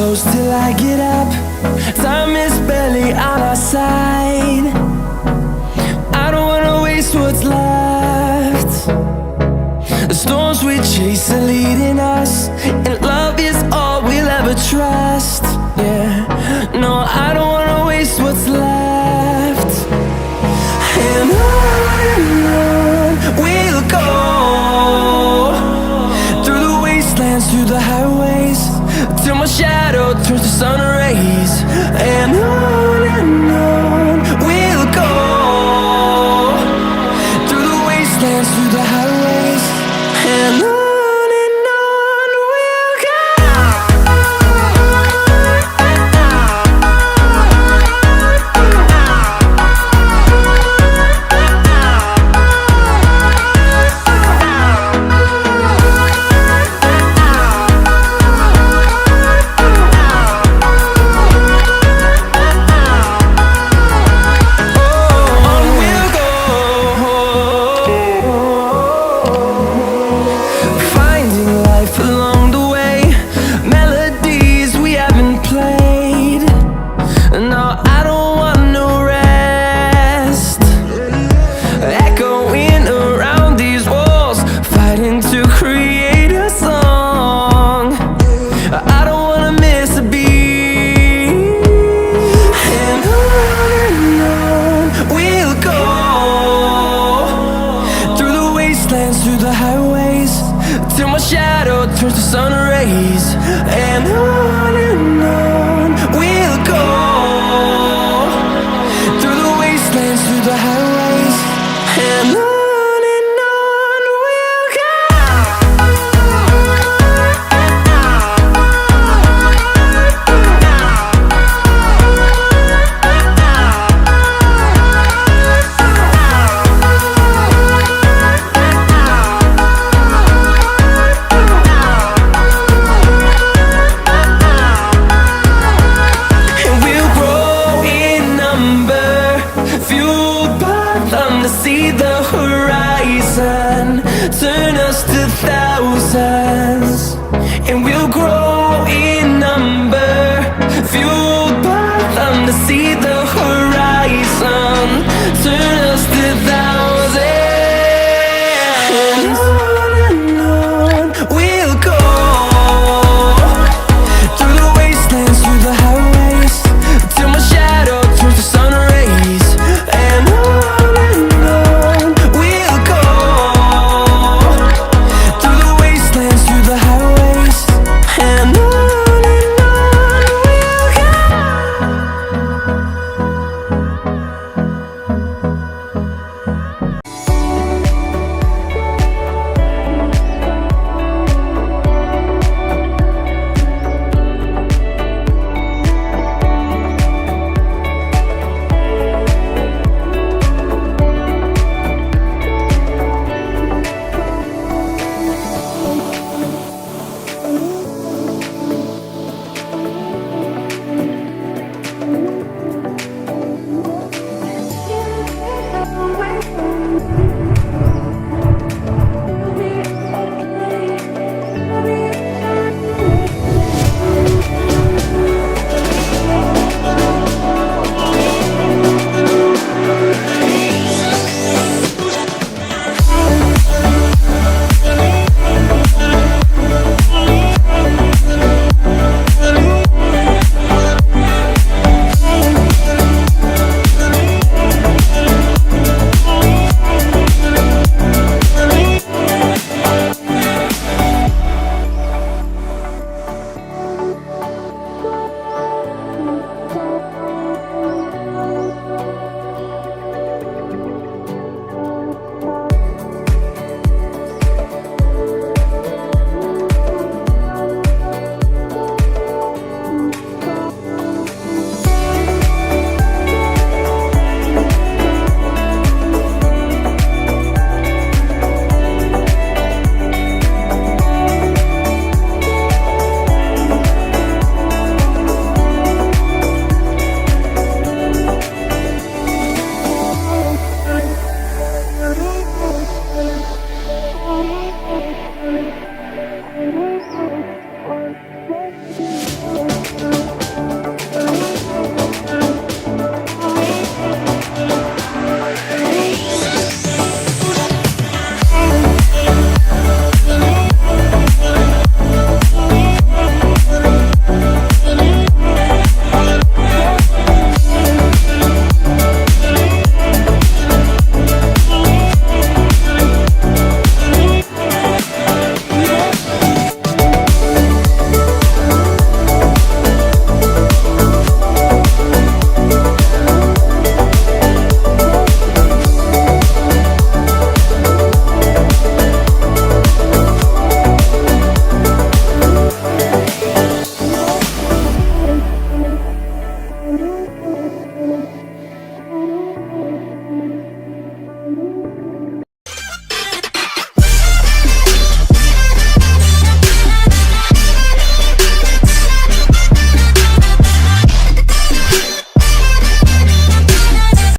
close till I get up. Time is barely on our side. I don't wanna waste what's left. The storms we chase are leading us, and love is all we'll ever trust. Yeah, no, I don't wanna waste what's left. And on we'll go, through the wastelands, through the highways, till my shadow turns to sun rays. And on we'll go, through the wastelands, through the highways, and on we'll go. Through the highways, till my shadow turns to sun rays. And on we'll go, through the wastelands, through the highways, and on we'll go. See the horizon turn us to thousands, and we'll grow in number, fueled by them to see the horizon.